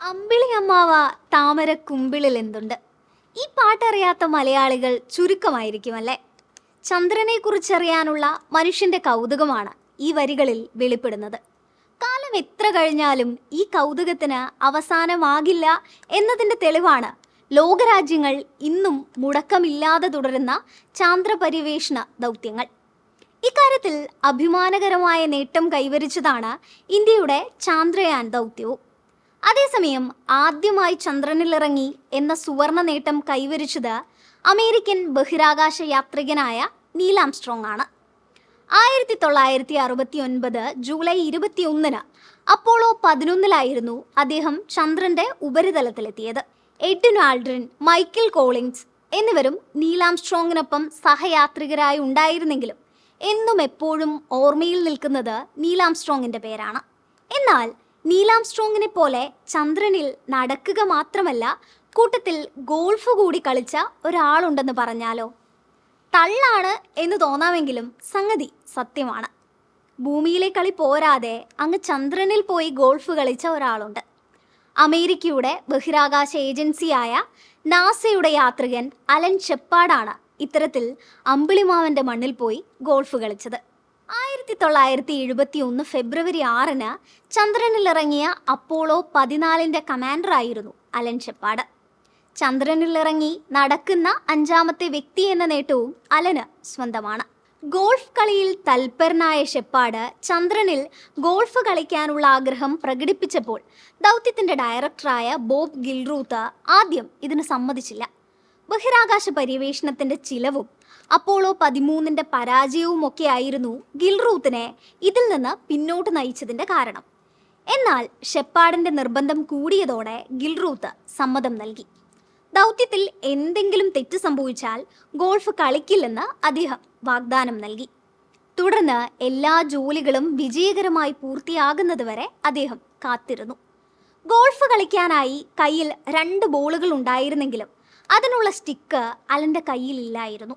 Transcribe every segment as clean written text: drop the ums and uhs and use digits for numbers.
അമ്പിളി അമ്മാവ താമര കുമ്പിളിൽ എന്തുണ്ട്. ഈ പാട്ടറിയാത്ത മലയാളികൾ ചുരുക്കമായിരിക്കും അല്ലേ. ചന്ദ്രനെ കുറിച്ചറിയാനുള്ള മനുഷ്യന്റെ കൗതുകമാണ് ഈ വരികളിൽ വെളിപ്പെടുന്നത്. കാലം എത്ര കഴിഞ്ഞാലും ഈ കൗതുകത്തിന് അവസാനമാകില്ല എന്നതിൻ്റെ തെളിവാണ് ലോകരാജ്യങ്ങൾ ഇന്നും മുടക്കമില്ലാതെ തുടരുന്ന ചാന്ദ്രപര്യവേഷണ ദൗത്യങ്ങൾ. ഇക്കാര്യത്തിൽ അഭിമാനകരമായ നേട്ടം കൈവരിച്ചതാണ് ഇന്ത്യയുടെ ചാന്ദ്രയാൻ ദൗത്യവും. അതേസമയം ആദ്യമായി ചന്ദ്രനിലിറങ്ങി എന്ന സുവർണ നേട്ടം കൈവരിച്ചത് അമേരിക്കൻ ബഹിരാകാശ യാത്രികനായ നീൽ ആംസ്ട്രോങ് ആണ്. 1969 ജൂലൈ 21 അപ്പോളോ 11 അദ്ദേഹം ചന്ദ്രന്റെ ഉപരിതലത്തിലെത്തിയത്. എഡ്വിൻ ആൾഡ്രിൻ, മൈക്കൽ കോളിൻസ് എന്നിവരും നീൽ ആംസ്ട്രോങ്ങിനൊപ്പം സഹയാത്രികരായി ഉണ്ടായിരുന്നെങ്കിലും എന്നും എപ്പോഴും ഓർമ്മയിൽ നിൽക്കുന്നത് നീൽ ആംസ്ട്രോങ്ങിന്റെ പേരാണ്. എന്നാൽ നീൽ ആംസ്ട്രോങ്ങിനെ പോലെ ചന്ദ്രനിൽ നടക്കുക മാത്രമല്ല, കൂട്ടത്തിൽ ഗോൾഫ് കൂടി കളിച്ച ഒരാളുണ്ടെന്ന് പറഞ്ഞാലോ? തള്ളാണ് എന്ന് തോന്നാമെങ്കിലും സംഗതി സത്യമാണ്. ഭൂമിയിലെ കളി പോരാതെ അങ്ങ് ചന്ദ്രനിൽ പോയി ഗോൾഫ് കളിച്ച ഒരാളുണ്ട്. അമേരിക്കയുടെ ബഹിരാകാശ ഏജൻസിയായ നാസയുടെ യാത്രികൻ അലൻ ഷെപ്പാർഡാണ് ഇത്തരത്തിൽ അമ്പിളിമാവന്റെ മണ്ണിൽ പോയി ഗോൾഫ് കളിച്ചത്. 1971 ഫെബ്രുവരി 6 ചന്ദ്രനിലിറങ്ങിയ അപ്പോളോ 14 കമാൻഡറായിരുന്നു അലൻ ഷെപ്പാർഡ്. ചന്ദ്രനിലിറങ്ങി നടക്കുന്ന 5ാമത്തെ വ്യക്തി എന്ന നേട്ടവും അലന് സ്വന്തമാണ്. ഗോൾഫ് കളിയിൽ തൽപരനായ ഷെപ്പാർഡ് ചന്ദ്രനിൽ ഗോൾഫ് കളിക്കാനുള്ള ആഗ്രഹം പ്രകടിപ്പിച്ചപ്പോൾ ദൗത്യത്തിന്റെ ഡയറക്ടറായ ബോബ് ഗിൽറൂത്ത് ആദ്യം ഇതിന് സമ്മതിച്ചില്ല. ബഹിരാകാശ പര്യവേഷണത്തിന്റെ ചിലവും അപ്പോളോ 13 പരാജയവുമൊക്കെ ആയിരുന്നു ഗിൽറൂത്തിനെ ഇതിൽ നിന്ന് പിന്നോട്ട് നയിച്ചതിന്റെ കാരണം. എന്നാൽ ഷെപ്പാർഡിന്റെ നിർബന്ധം കൂടിയതോടെ ഗിൽറൂത്ത് സമ്മതം നൽകി. ദൗത്യത്തിൽ എന്തെങ്കിലും തെറ്റ് സംഭവിച്ചാൽ ഗോൾഫ് കളിക്കില്ലെന്ന് അദ്ദേഹം വാഗ്ദാനം നൽകി. തുടർന്ന് എല്ലാ ജോലികളും വിജയകരമായി പൂർത്തിയാകുന്നതുവരെ അദ്ദേഹം കാത്തിരുന്നു. ഗോൾഫ് കളിക്കാനായി കയ്യിൽ 2 ബോളുകൾ ഉണ്ടായിരുന്നെങ്കിലും അതിനുള്ള സ്റ്റിക്ക് അലന്റെ കയ്യിലില്ലായിരുന്നു.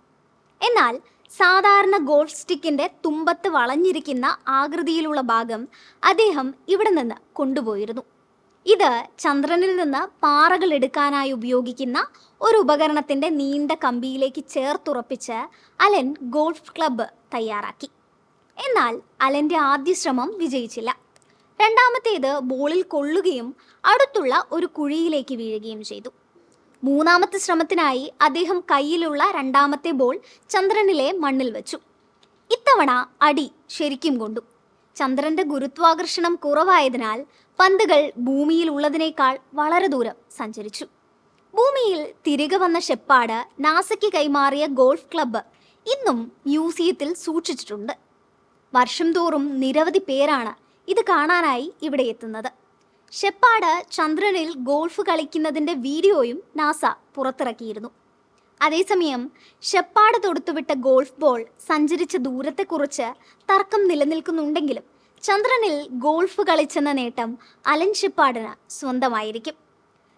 എന്നാൽ സാധാരണ ഗോൾഫ് സ്റ്റിക്കിന്റെ തുമ്പത്ത് വളഞ്ഞിരിക്കുന്ന ആകൃതിയിലുള്ള ഭാഗം അദ്ദേഹം ഇവിടെ നിന്ന് കൊണ്ടുപോയിരുന്നു. ഇത് ചന്ദ്രനിൽ നിന്ന് പാറകൾ എടുക്കാനായി ഉപയോഗിക്കുന്ന ഒരു ഉപകരണത്തിന്റെ നീണ്ട കമ്പിയിലേക്ക് ചേർത്തുറപ്പിച്ച് അലൻ ഗോൾഫ് ക്ലബ്ബ് തയ്യാറാക്കി. എന്നാൽ അലന്റെ ആദ്യ ശ്രമം വിജയിച്ചില്ല. രണ്ടാമത്തേത് ബോളിൽ കൊള്ളുകയും അടുത്തുള്ള ഒരു കുഴിയിലേക്ക് വീഴുകയും ചെയ്തു. 3ാമത്തെ ശ്രമത്തിനായി അദ്ദേഹം കയ്യിലുള്ള 2ാമത്തെ ബോൾ ചന്ദ്രനിലെ മണ്ണിൽ വെച്ചു. ഇത്തവണ അടി ശരിക്കും കൊണ്ടു. ചന്ദ്രന്റെ ഗുരുത്വാകർഷണം കുറവായതിനാൽ പന്തുകൾ ഭൂമിയിൽ ഉള്ളതിനേക്കാൾ വളരെ ദൂരം സഞ്ചരിച്ചു. ഭൂമിയിൽ തിരികെ വന്ന ഷെപ്പാർഡ് നാസയ്ക്ക് കൈമാറിയ ഗോൾഫ് ക്ലബ്ബ് ഇന്നും മ്യൂസിയത്തിൽ സൂക്ഷിച്ചിട്ടുണ്ട്. വർഷം തോറും നിരവധി പേരാണ് ഇത് കാണാനായി ഇവിടെ എത്തുന്നത്. ഷെപ്പാർഡ് ചന്ദ്രനിൽ ഗോൾഫ് കളിക്കുന്നതിൻ്റെ വീഡിയോയും നാസ പുറത്തിറക്കിയിരുന്നു. അതേസമയം ഷെപ്പാർഡ് തൊടുത്തുവിട്ട ഗോൾഫ് ബോൾ സഞ്ചരിച്ച ദൂരത്തെക്കുറിച്ച് തർക്കം നിലനിൽക്കുന്നുണ്ടെങ്കിലും ചന്ദ്രനിൽ ഗോൾഫ് കളിച്ചെന്ന നേട്ടം അലൻ ഷെപ്പാർഡിന് സ്വന്തമായിരിക്കും.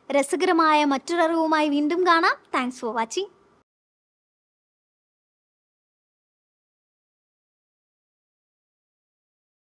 രസകരമായ മറ്റൊരറിവുമായി വീണ്ടും കാണാം. Thanks for watching.